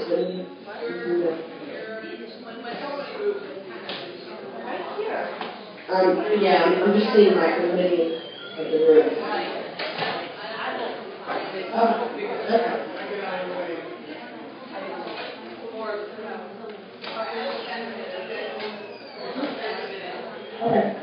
Yeah, I'm just seeing my committee of the room. Oh, okay. Okay.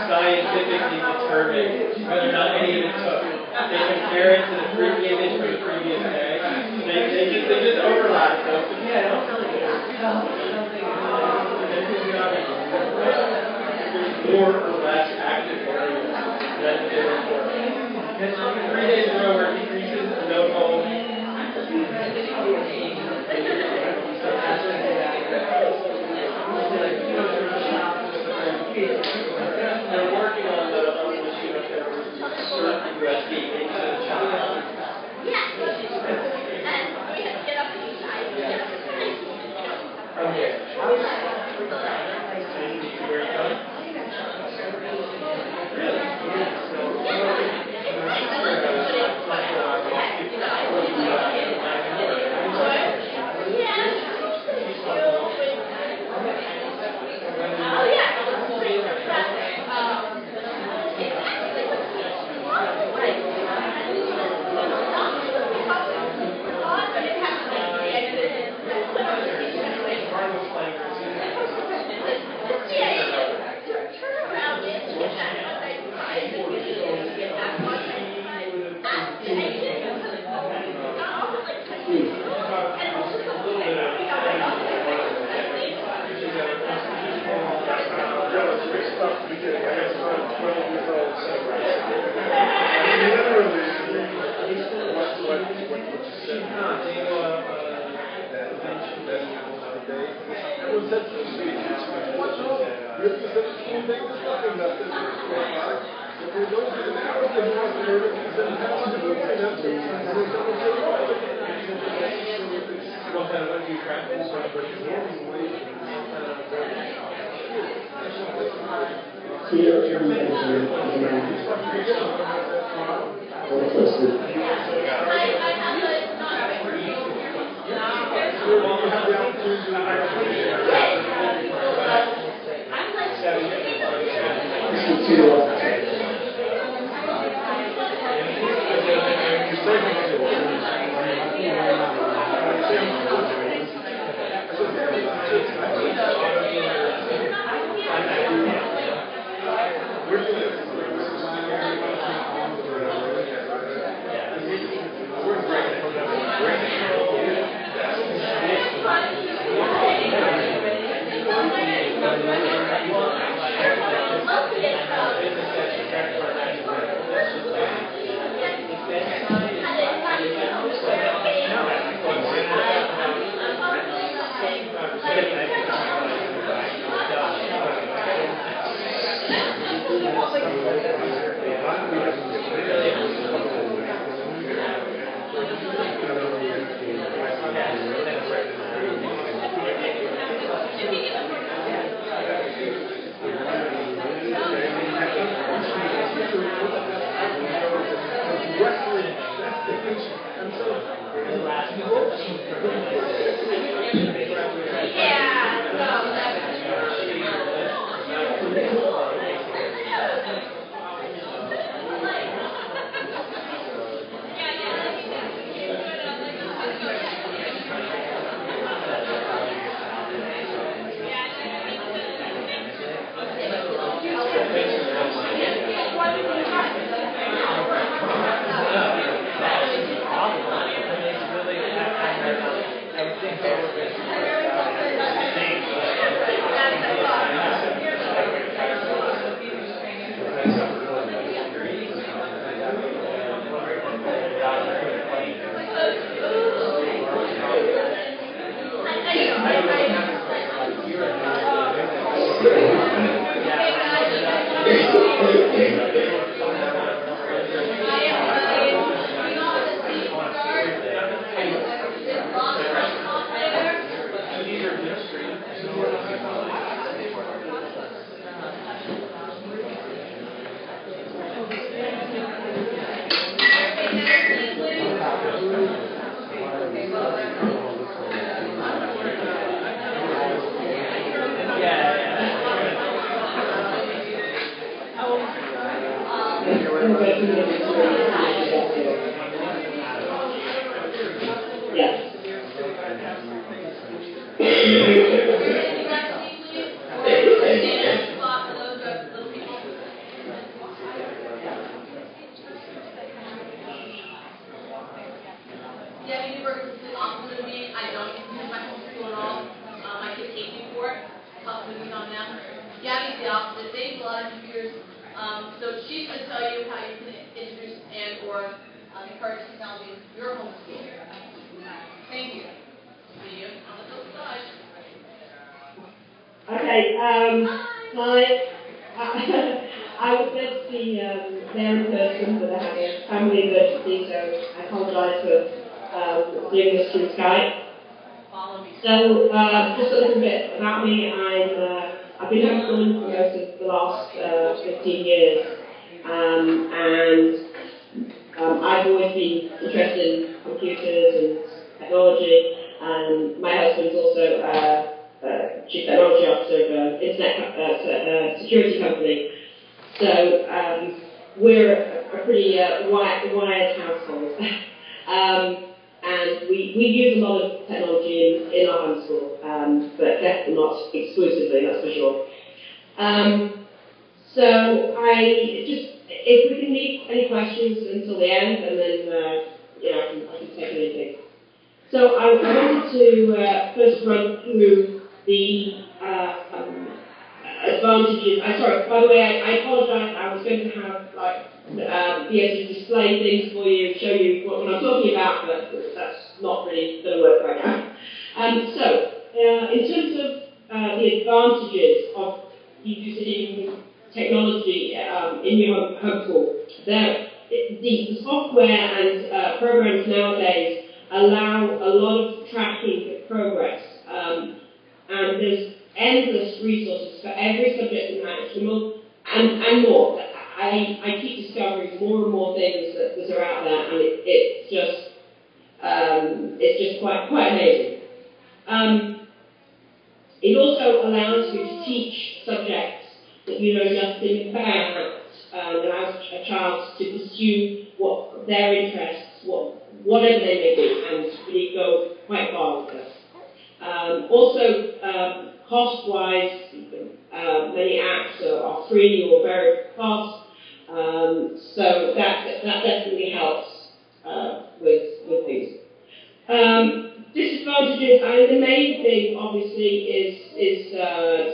Scientifically determined whether or not any of it took. They compare it to the image from the previous day. They just overlap. So yeah, don't tell me. More or less active areas than they report. Because 3 days in a row where it decreases, no hole. They're working on the machine up there with certain USB into the child. Yeah. And we have to get up inside. From here. Where are you going? Really? Gaby Neuburger is the opposite of me. I don't use my homeschool at all. My kids hate me for it. Tough movies on them. Gaby's the opposite. They use a lot of computers. So she's going to tell you how you can introduce and or encourage technology in your homeschool. Thank you. See you on the flip side. Okay, hi. I was meant to be there in person, but I had a family emergency, so I apologise for doing this through Skype. Follow me. So, just a little bit about me. I've been homeschooling for most of the last 15 years, and I've always been interested in computers and technology. My husband's also Chief Technology Officer of an internet security company. So we're a pretty wired household. And we use a lot of technology in our homeschool, but definitely not exclusively, that's for sure. So if we can leave any questions until the end, and then I can take anything. So I wanted to first run through the advantages. Sorry, by the way, I apologise. I was going to have be able to display things for you, show you what I'm talking about, but that's not really going to work right now. In terms of the advantages of using technology in your homeschool, the software and programs nowadays allow a lot of tracking of progress, and there's endless resources for every subject in HTML and more. I keep discovering more and more things that are out there, and it's just quite amazing. It also allows you to teach subjects that you know nothing about, allows a child to pursue what their interests, whatever they may be, and really go quite far with them. Also, cost-wise, many apps are free or very fast, so that definitely helps with things. Disadvantages, the main thing obviously is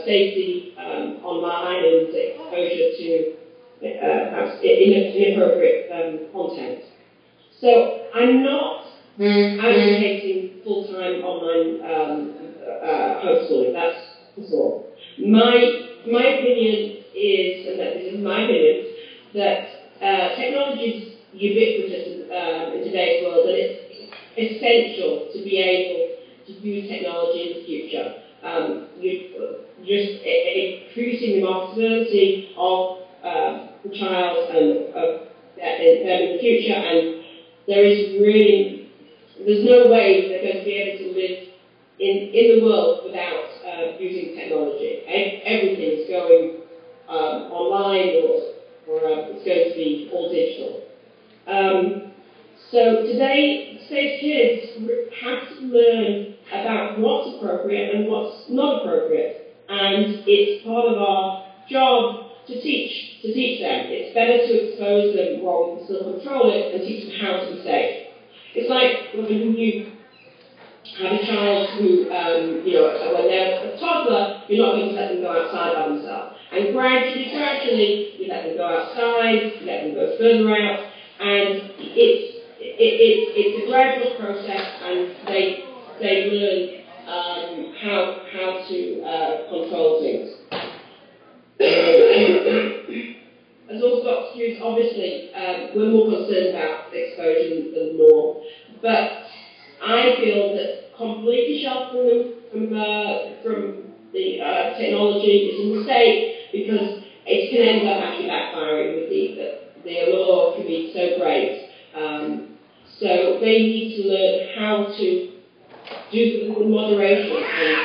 safety online and exposure to perhaps inappropriate content. So I'm not advocating full-time online homeschooling, that's for sure. My opinion is, and that this is my opinion, that technology is ubiquitous in today's world, and it's essential to be able to use technology in the future. You're just increasing the marketability of the child and of them in the future, and there's no way they're going to be able to live in the world without using technology. Everything is going online, or it's going to be all digital. So today's kids have to learn about what's appropriate and what's not appropriate, and it's part of our job to teach them. It's better to expose them while we can still control it and teach them how to be safe. It's like when you have a child who, when they're a toddler, you're not going to let them go outside by themselves. And gradually, you let them go outside, you let them go further out, and it's a gradual process, and they learn how to control things. As Orthodox Jews, obviously, we're more concerned about exposure than norm, but I feel that completely sheltering them from the technology is a mistake, because it can end up actually backfiring. With the allure can be so great. So they need to learn how to do the moderation and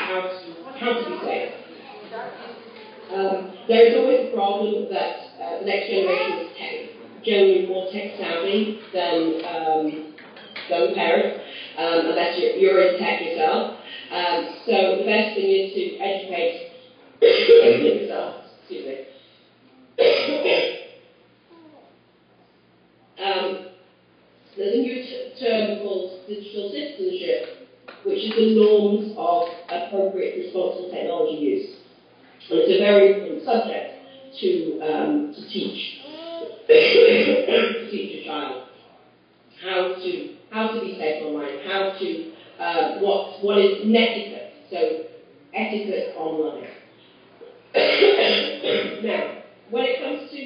how to be safe. There is always the problem that the next generation is generally more tech savvy than the parents, unless you're in tech yourself. So the best thing is to educate yourself. Excuse me. There's a new term called digital citizenship, which is the norms of appropriate responsible technology use. And it's a very important subject to teach to teach a child how to be safe online, how to what is netiquette, so etiquette online. Now, when it comes to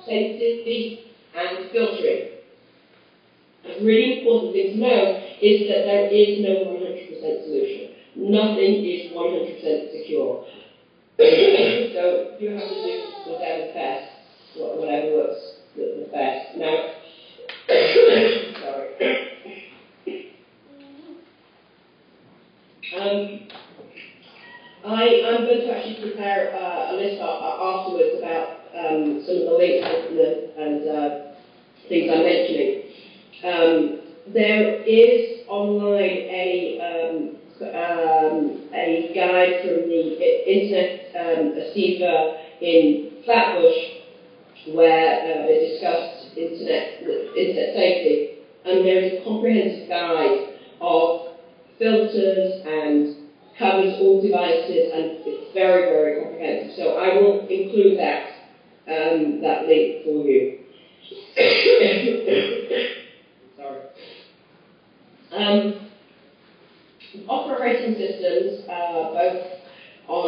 sensitivity and filtering, a really important thing to know is that there is no 100% solution. Nothing is 100% secure. So you have to do whatever's best, whatever works the best. Now, sorry. I'm going to actually prepare a list afterwards about some of the links and things I'm mentioning. There is online a guide from the Internet Receiver in Flatbush where they discussed internet safety, and there is a comprehensive guide of filters and covers all devices, and it's very, very comprehensive. So I will include that link for you. Sorry. Operating systems, both on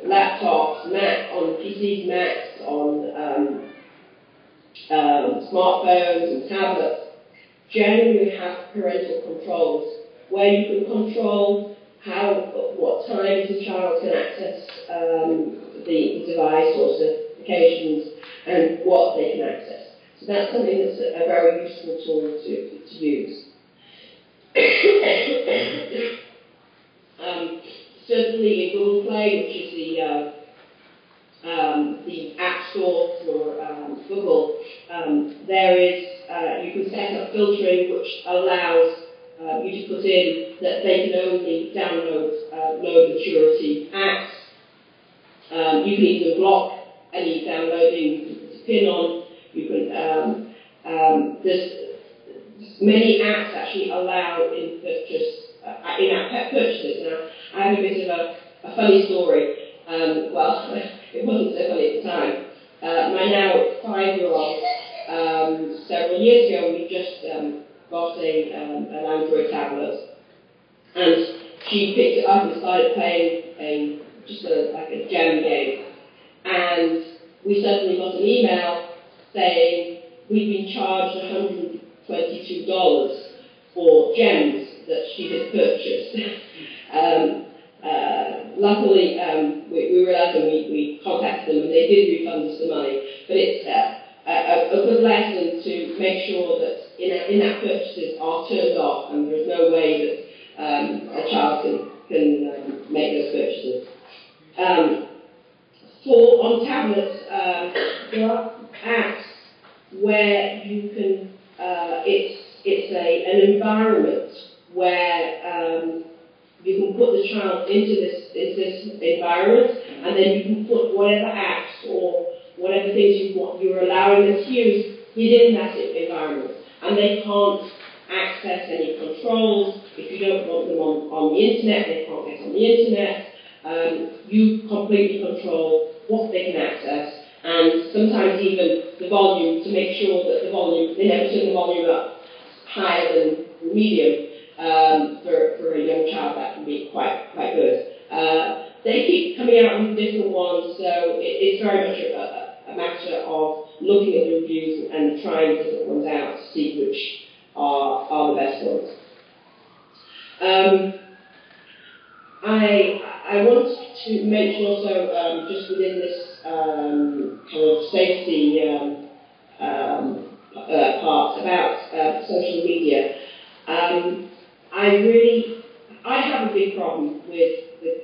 laptops, on PCs, Macs, on smartphones and tablets, generally have parental controls where you can control what times the child can access the device or certifications and what they can access. So that's something that's a very useful tool to use. Certainly in Google Play, which is the app store for Google, there is you can set up filtering which allows you to put in that they can only download low maturity apps. You can even block any downloading. You can put a pin on. You can there's many apps actually allow in in-app purchases. Now, I have a bit of a funny story. Well, it wasn't so funny at the time. My now 5-year-old, several years ago, we just got an Android tablet, and she picked it up and started playing like a gem game. And we suddenly got an email saying we'd been charged $122 for gems that she had purchased. Luckily, we realised and we contacted them and they did refund us the money. But it's a good lesson to make sure that in-app purchases are turned off and there's no way that a child can make those purchases. On tablets, there are apps where you can, it's an environment where you can put the child into this environment, and then you can put whatever apps or whatever things you're allowing them to use within that environment, and they can't access any controls. If you don't want them on the internet, they can't get on the internet. You completely control what they can access, and sometimes even the volume, to make sure that they never turn the volume up higher than medium. For a young child, that can be quite good. They keep coming out with different ones, so it's very much a matter of looking at the reviews and trying different ones out to see which are the best ones. I want to mention also, just within this kind of safety part about social media. I have a big problem with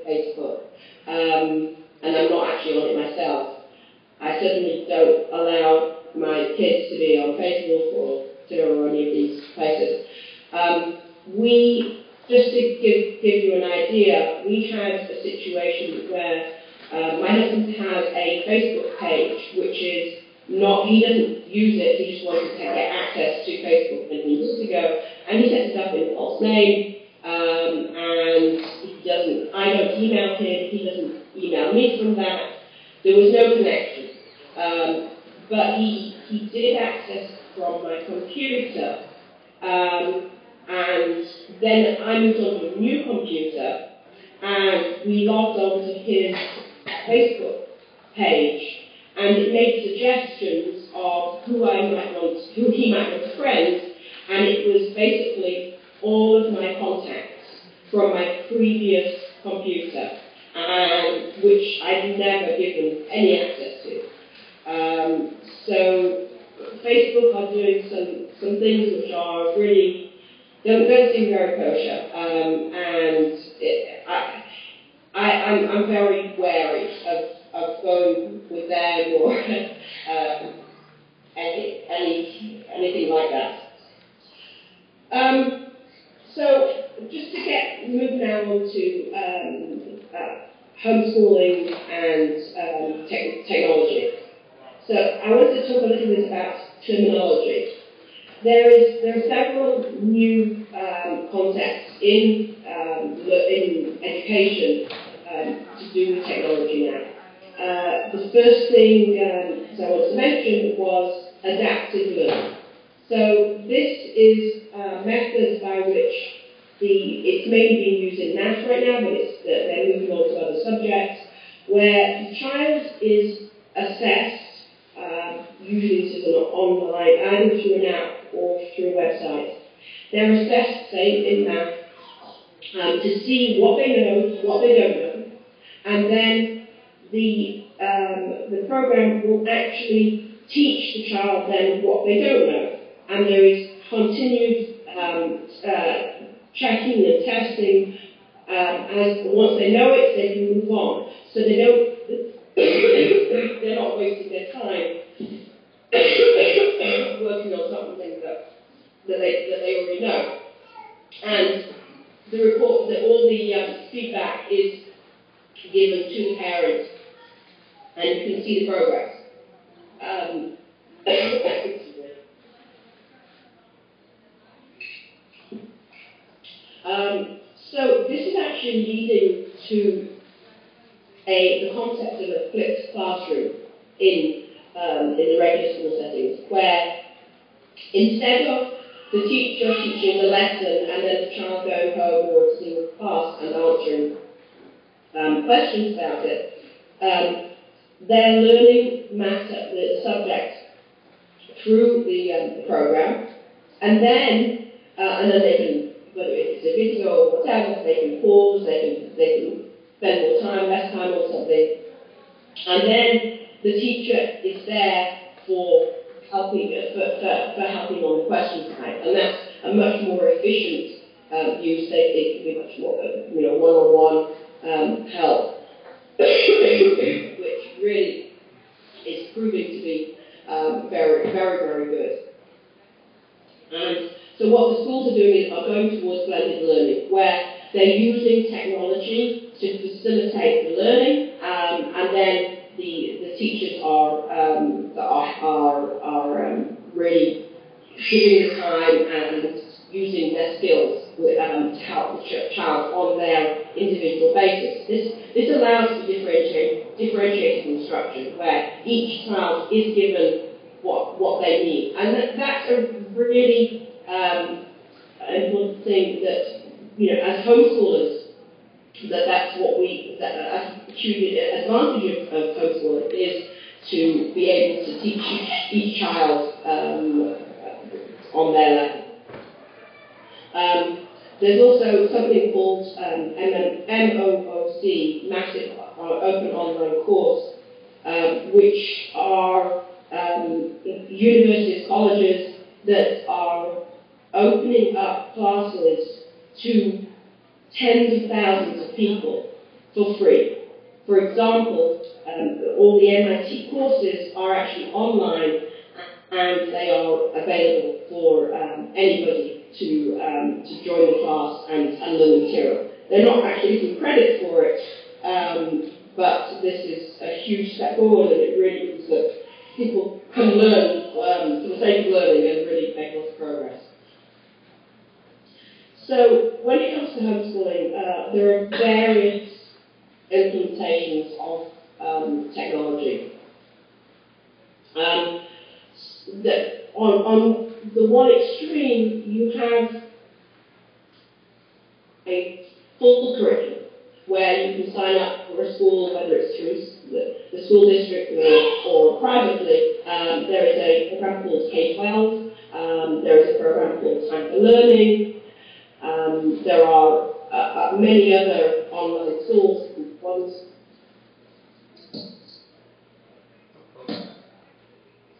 Facebook, and I'm not actually on it myself. I certainly don't allow my kids to be on Facebook or Twitter or any of these places. Just to give you an idea, we had a situation where my husband had a Facebook page which is he doesn't use it, he just wanted to get access to Facebook many years ago, and he sets it up in a false name, and I don't email him, he doesn't email me from that. There was no connection. But he did access from my computer, and then I moved on to a new computer, and we logged on to his Facebook page, and it made suggestions of who he might want to friend, and it was basically all of my contacts from my previous computer, which I'd never given any access to. So Facebook are doing some things which are really don't seem very kosher, and I'm very wary of going with them or anything like that. So just to move now on to homeschooling and technology. So I want to talk a little bit about terminology. There are several new concepts in education to do with technology now. The first thing I wanted to mention was adaptive learning. So this is a method by which it's mainly being used in maths right now, but they're moving on to other subjects, where the child is assessed, usually this is online, either through an app or through a website. They're assessed, say, in math, to see what they know, what they don't know, and then the program will actually teach the child then what they don't know, and there is continued checking and testing. As once they know it, they can move on. So they don't. They're not wasting their time working on something that they already know. And the report, all the feedback is given to the parents, and you can see the progress. So this is actually leading to the concept of a flipped classroom in the regular school settings, where instead of the teacher teaching the lesson and then the child going home or sitting in class and answering questions about it, they're learning the subject through the program, and then they can, whether it's a video or whatever, they can pause, they can spend more time, less time on something, and then the teacher is there for helping on the question side, and that's a much more efficient use. It can be much more one-on-one help, which really is proving to be very, very, very good. And so what the schools are doing are going towards blended learning, where they're using technology to facilitate the learning, and then the teachers are really giving the time and using their skills to help the child on their individual basis. This allows for differentiated instruction, where each child is given what they need, and that's a really important thing that, as homeschoolers, that's what a huge advantage of homeschooling is to be able to teach each child on their level. There's also something called MOOC, Massive Open Online Course, which are universities, colleges that are opening up classes to tens of thousands of people for free. For example, all the MIT courses are actually online, and they are available for anybody to join the class and learn the material. They're not actually getting credit for it, but this is a huge step forward, and it really means that people come So when it comes to homeschooling, there are various implementations of technology. On the one extreme, you have a full curriculum where you can sign up for a school, whether it's through the school district or privately. There is a program called K-12. There is a program called Time for Learning. There are many other online schools.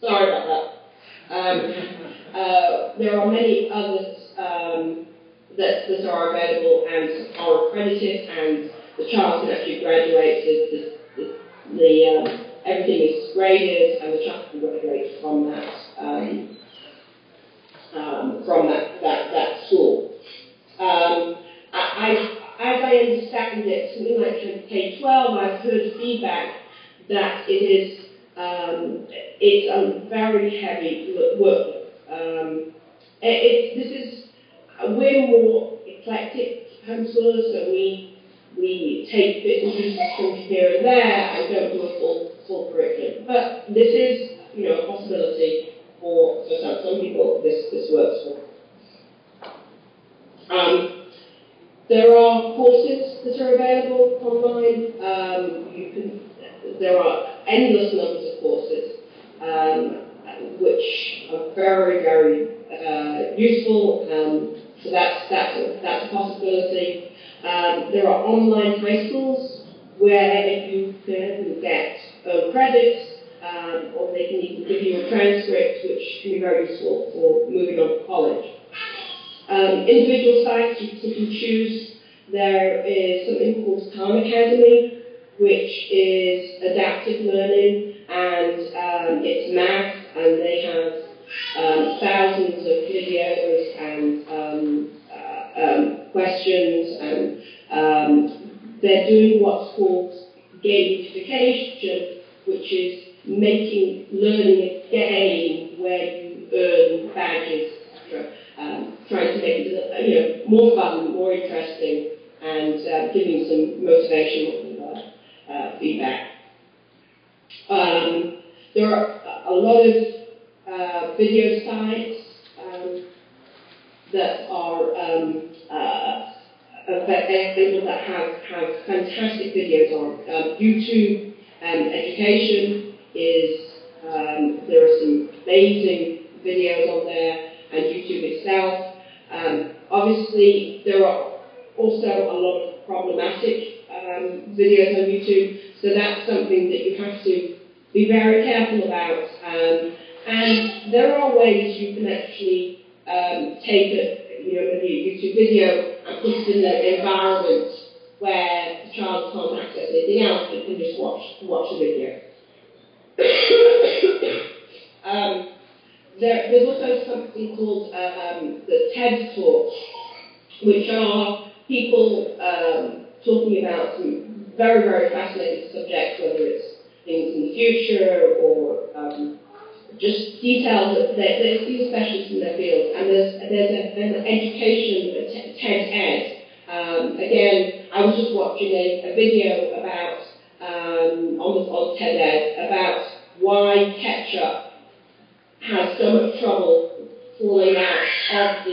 Sorry about that. There are many others that are available and are accredited, and the child can actually graduate. Everything is graded, and the child can graduate from that school. As I understand it, something like K-12, I've heard feedback that it's a very heavy workload. We're more eclectic homeschoolers, so we take bits and pieces from here and there and don't do a full curriculum. But this is, a possibility for some people. This works for. There are courses that are available online. There are endless numbers of courses, which are very, very useful. So that's a possibility. There are online high schools where you can get credits, or they can even give you a transcript, which can be very useful for moving on to college. Individual sites you can choose. There is something called Khan Academy, which is adaptive learning, and it's math, and they have thousands of videos and questions, and they're doing what's called gamification, which is making learning a game where you earn badges, etc. Trying to make it more fun, more interesting, and giving some motivational feedback. There are a lot of video sites that are available that have fantastic videos on. YouTube Education is, there are some amazing videos on there, and YouTube itself. Obviously, there are also a lot of problematic videos on YouTube, so that's something that you have to be very careful about. And there are ways you can actually take a YouTube video and put it in an environment where the child can't access anything else but can just watch the video. There's also something called the TED Talks, which are people talking about some very, very fascinating subjects, whether it's things in the future or just details that these are specialists in their field. And there's an education, TED Ed. Again, I was just watching a video about on TED Ed about why ketchup has so much trouble falling out of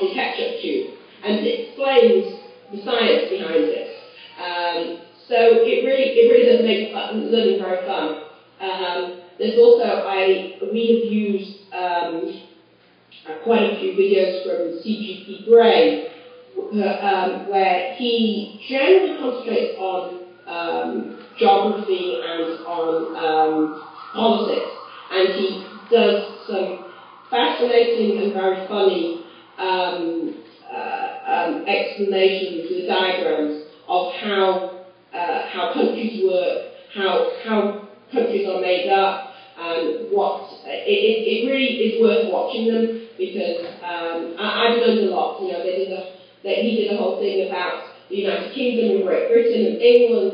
the ketchup tube, and it explains the science behind it. So it really does make learning very fun. There's also we have used quite a few videos from C.G.P. Gray, where he generally concentrates on geography and on politics. And he does some fascinating and very funny explanations with diagrams of how countries work, how countries are made up, and what it really is worth watching them, because I've learned a lot. He did a whole thing about the United Kingdom and Great Britain and England,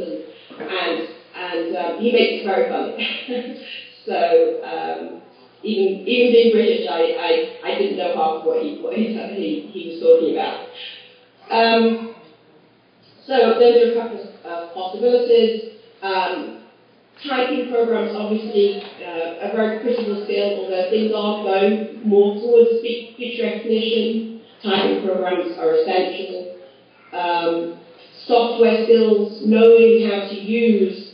and he makes it very funny. So even being British, I didn't know half of what he was talking about. So those are a couple of possibilities. Typing programs, obviously, a very critical skill, although things are going more towards speech recognition. Typing programs are essential. Software skills, knowing how to use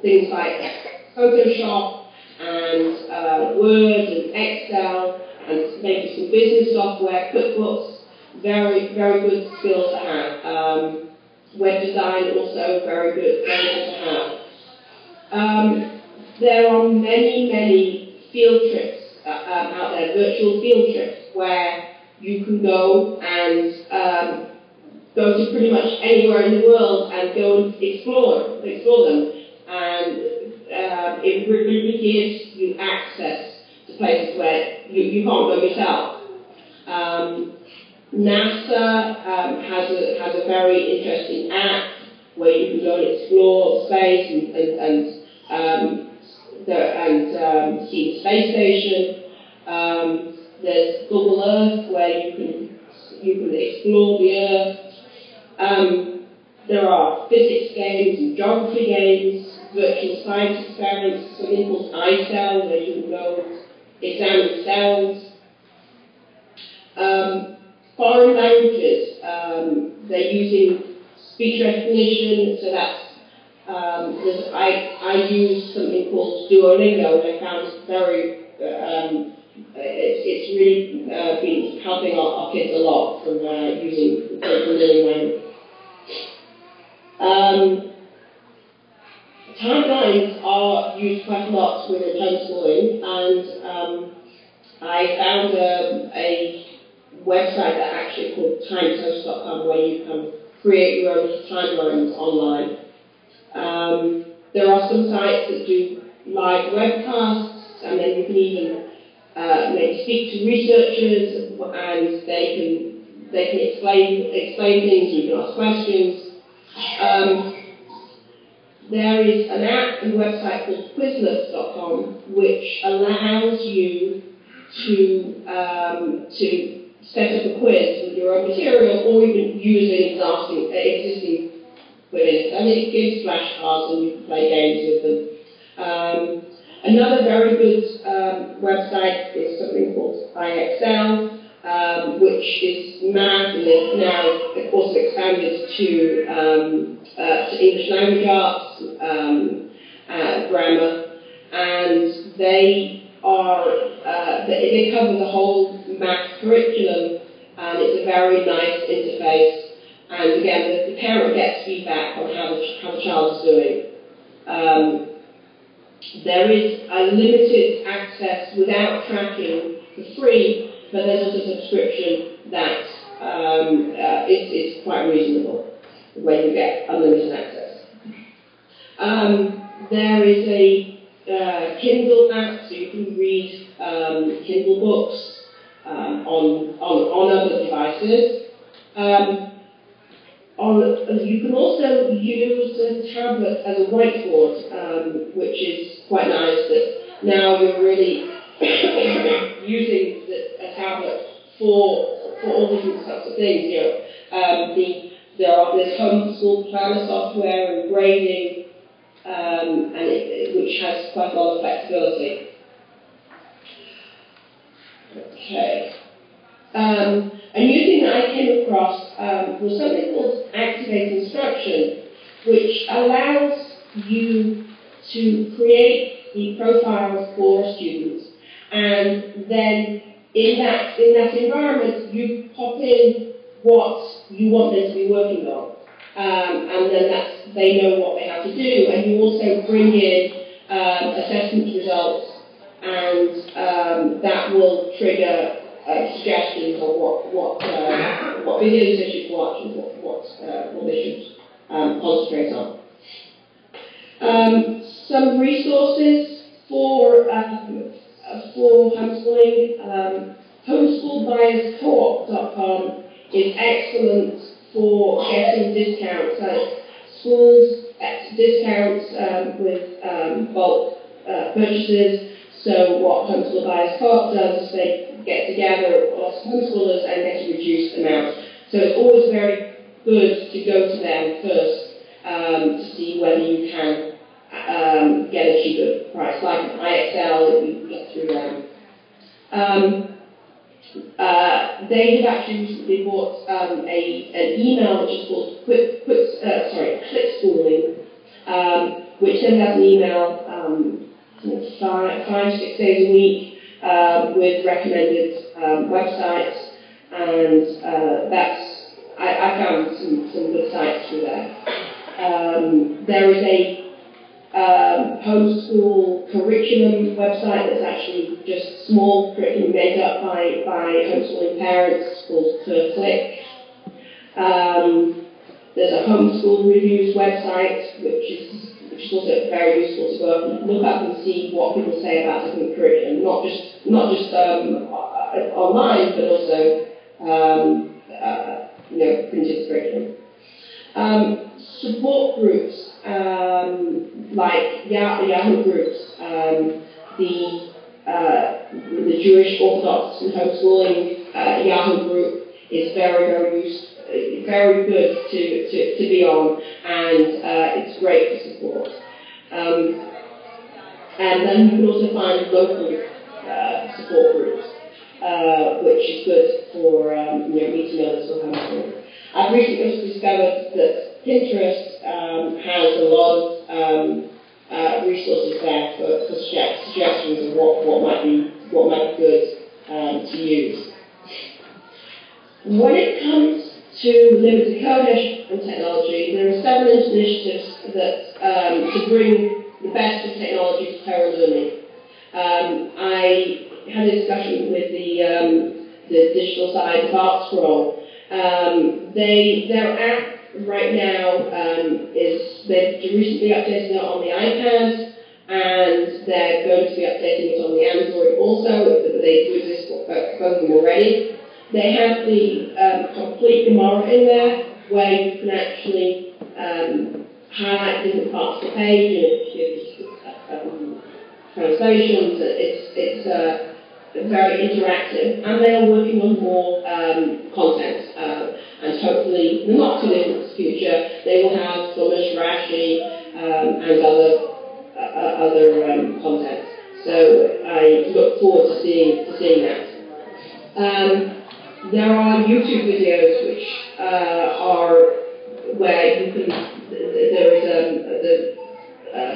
things like Photoshop and Word and Excel and maybe some business software, QuickBooks, very, very good skills to have. Web design also very good to have. There are many field trips out there, virtual field trips, where you can go and go to pretty much anywhere in the world and go and explore them. And it really gives you access to places where you can't go yourself. NASA has a very interesting app where you can go and explore space and see the space station. There's Google Earth where you can explore the Earth. There are physics games and geography games, virtual science experiments, something called iCell where you can go and examine cells. Foreign languages, they're using speech recognition, so that's, I use something called Duolingo, and I found it very, it's really been helping our kids a lot from using the learning language. Timelines are used quite a lot within homeschooling, and I found a website that actually called timeshost.com where you can create your own timelines online. There are some sites that do live webcasts, and then you can even maybe speak to researchers, and they can explain things. You can ask questions. There is an app and website called Quizlets.com which allows you to set up a quiz with your own material, or even use an existing quiz. And it gives flashcards and you can play games with them. Another very good website is something called iExcel, which is math and is now also expanded to English language arts, grammar, and they cover the whole math curriculum, and it's a very nice interface. And again, the parent gets feedback on how the child is doing. There is a limited access without tracking for free, but there's also a subscription that is quite reasonable when you get unlimited access. There is a Kindle app, so you can read Kindle books on other devices. You can also use a tablet as a whiteboard, which is quite nice that now you're really using a tablet for all different sorts of things. There's Homeschool planner software and grading, which has quite a lot of flexibility. Okay. A new thing that I came across was something called Activate Instruction, which allows you to create the profiles for students, and then in that environment you pop in what you want them to be working on, and then they know what they have to do, and you also bring in assessment results, and that will trigger suggestions on what videos they should watch and what they should concentrate on. Some resources for homeschooling. Homeschoolbuyerscoop.com is excellent for getting discounts. Schools discounts with bulk purchases. So what Homeschool Buyers Co-op does is they get together lots of homeschoolers and get a reduced amount. So it's always very good to go to them first to see whether you can get a cheaper price. Like an IXL, you get through them. They have actually recently bought an email which is called Clickschooling, which then has an email 5-6 days a week with recommended websites, and I found some good sites through there. There is a homeschool curriculum website that's actually just small curriculum made up by homeschooling parents called Click. There's a homeschool reviews website which is also very useful to go and look up and see what people say about different curriculum, not just online, but also printed curriculum. Support groups like Yahoo groups, the Jewish Orthodox and Homeschooling Yahoo group is very good to be on, and it's great for support. And then you can also find local support groups, which is good for meeting others or homeschooling. I've recently discovered that Pinterest has a lot of resources there for suggestions of what might be good to use. When it comes to limited code and technology, there are several initiatives that to bring the best of technology to Torah learning. I had a discussion with the digital side of ArtScroll. Their app right now they've recently updated it on the iPad, and they're going to be updating it on the Android also, but they do exist for both of them already. They have the complete Moriah in there, where you can actually highlight different parts of the page and translations. It's very interactive, and they are working on more content, and hopefully, in the not too distant future, they will have Thomas, Rashi, and other content. So I look forward to seeing that. There are YouTube videos which are where you can. There is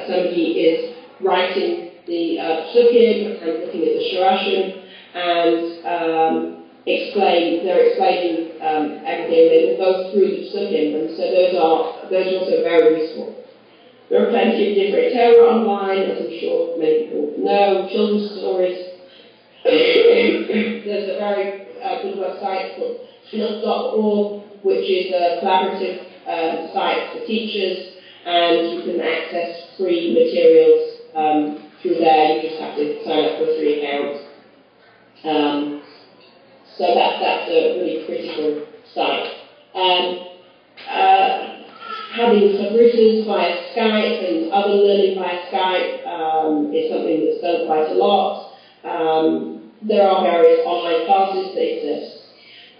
somebody is writing the psukim and looking at the shirashim and they're explaining everything. They will go through the psukim, and so those are also very useful. There are plenty of different Torah online, as I'm sure many people know. Children's stories. There's a very good website called field.org, which is a collaborative site for teachers, and you can access free materials through there. You just have to sign up for a free account. So that's a really critical site. Having subrouters via Skype and other learning via Skype is something that's done quite a lot. There are various online classes that exist,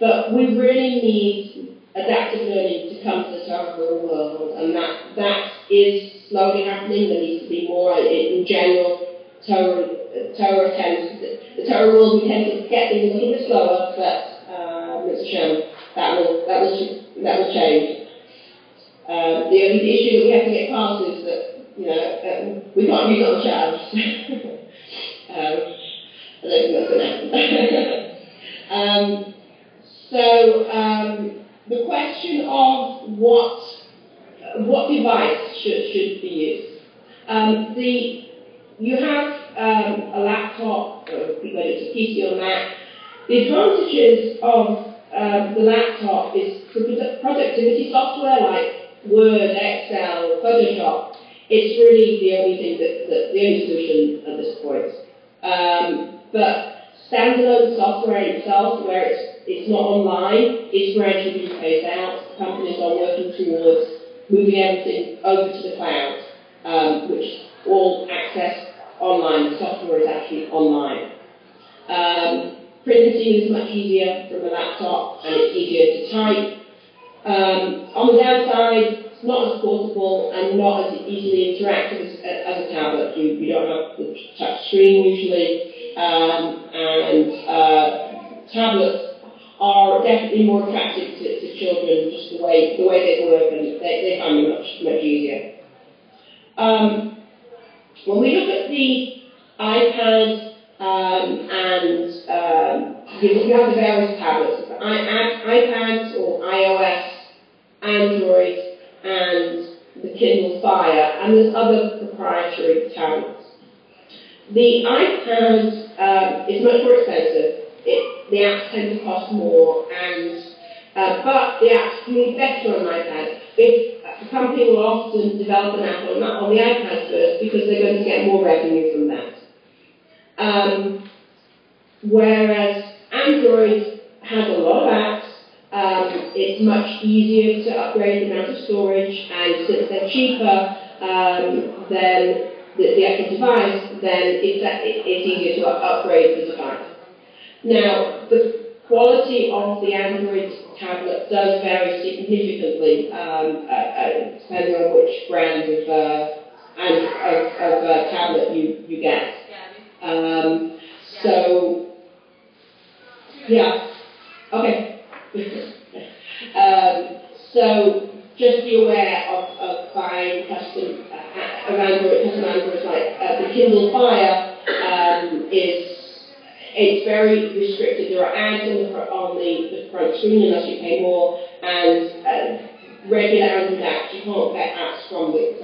but we really need adaptive learning to come to the Torah world, and that is slowly happening. There needs to be more in general. The Torah world, we tend to get things a little bit slower, but that will change. The only issue that we have to get past is that we can't use other channels. I don't think that's going to happen. The question of what device should be used. You have a laptop, whether it's a PC or Mac. The advantages of the laptop is for productivity software like Word, Excel, Photoshop. It's really the only thing the only solution at this point. But standalone software itself, where it's not online, is gradually being phased out. Companies are working towards moving everything over to the cloud, which all access online. The software is actually online. Printing is much easier from a laptop, and it's easier to type. On the downside, it's not as portable and not as easily interactive as a tablet. You don't have the touch screen usually, and tablets are definitely more attractive to children, just the way they work, and they find them much easier. When we look at the iPad you have the various tablets, iPads or iOS, Android, and the Kindle Fire, and there's other proprietary tablets. The iPad is much more expensive. The apps tend to cost more, but the apps can be better on iPad. The company will often develop an app on the iPad first because they're going to get more revenue from that. Whereas Android has a lot of apps, it's much easier to upgrade the amount of storage, and since they're cheaper than the actual device, then it's easier to upgrade the device. Now, the quality of the Android tablet does vary significantly, depending on which brand of tablet you get. Okay. So just be aware of buying custom Androids like the Kindle Fire it's very restricted. There are ads on the front screen unless you pay more, and regular Android apps you can't get apps from the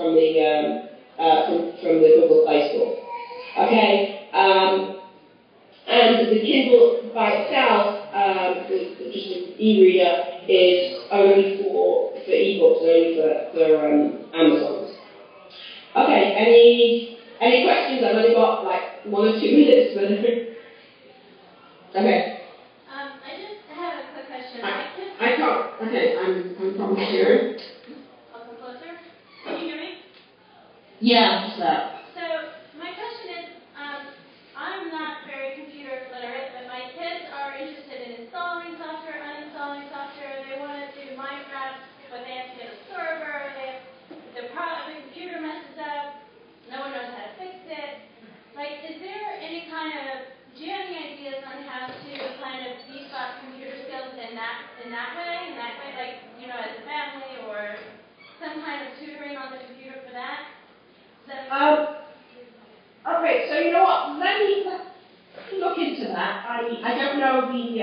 Google Play Store. Okay. And the Kindle by itself, just an e-reader, is only for e-books, only for Amazon. Okay, any questions? I've only got like 1 or 2 minutes, but okay. I just have a quick question. I can't. Okay, I'm probably here. I'll come closer. Can you hear me? Yeah, just that. So my question is, I'm not very computer literate, but my kids are interested in installing software, uninstalling software. They want to do Minecraft, but they have to get a server. The computer messes up. No one knows how to fix it. Like, is there any kind of, do you have any ideas on how to kind of beef up computer skills in that way, like, as a family, or some kind of tutoring on the computer for that? Okay, so you know what? Let me look into that. I don't know the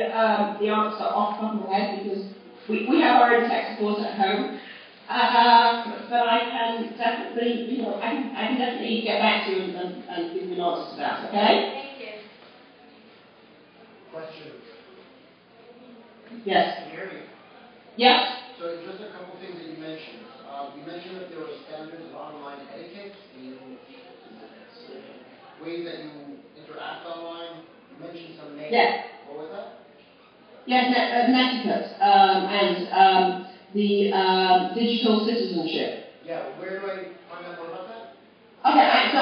answer off the top of my head because we have our own tech support at home. But I can definitely, I can definitely get back to you and give you an answer to that. Okay? Thank you. Question. Yes. Can you hear me? Yes. So just a couple things that you mentioned. You mentioned that there were standards of online etiquette, ways that you interact online. You mentioned some names. Yes. What was that? Yes, netiquette and the digital citizenship. Yeah. Where do I find out more about that? Okay, so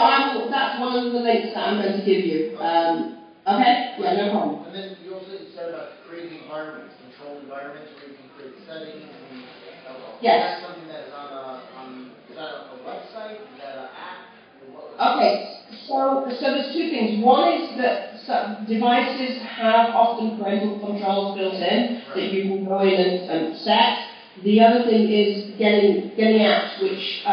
that's one of the links that I'm going to give you. Okay? Yeah, no problem. And then you also said about creating environments, controlled environments where you can create settings. Yes. Is that something that is is that a website? Is that an app? Okay, so there's 2 things. One is that some devices have often parental controls built in that you can go in and set. The other thing is getting apps which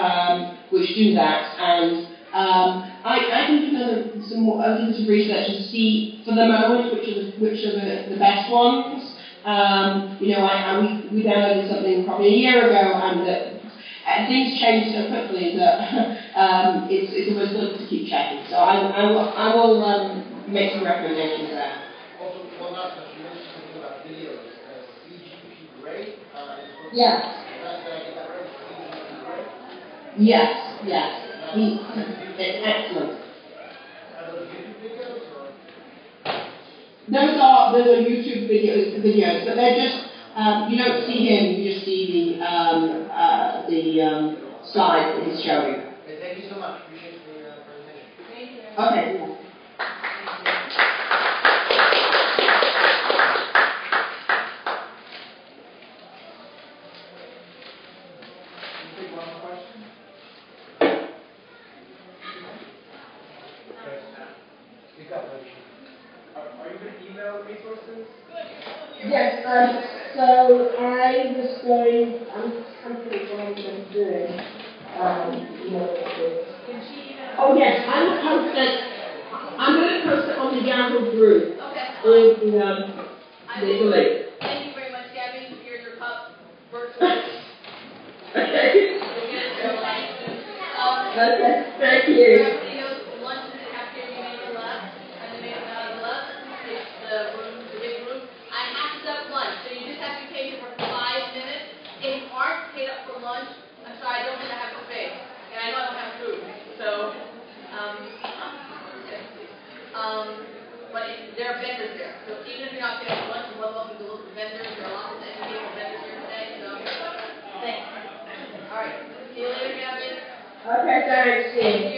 do that, and I can do a little bit of research to see for the moment which are the best ones. We downloaded something probably a year ago, and things change so quickly that it's always good to keep checking. So I will make some recommendations there. Also, one last question. You mentioned something about videos. CGP Grey. Yeah. Did I get that right? CGP Grey? Yes. It's excellent. Are those YouTube videos or? Those are YouTube videos, but they're just you don't see him, you just see the slide that he's showing. Okay, thank you so much. Appreciate the presentation. Thank you. Okay. Yeah. Take one question. Speak up, Rachel. Are you going to email the resources? Yes. So I was going. I'm thinking what I'm going to do. Oh yes, I'm going to post it. I'm going to post it on the Yahoo group. Okay. Or the link. Thank you very much, Gaby. Here's your cup. Virtually. Okay. Okay. Thank you. Everybody knows lunch is in the cafeteria main on the left, and the main on the left is the room, the big room. I have to set up lunch, so you just have to be patient for 5 minutes. If you aren't paid up for lunch, I'm sorry, I don't think I have space, and I know I don't have food. So, but there are vendors there. So even if you're not paid up for lunch, you're more than welcome to look at the vendors. There are lots of educational vendors here today. So, thanks. All right. See you later, Gaby. Okay, thanks.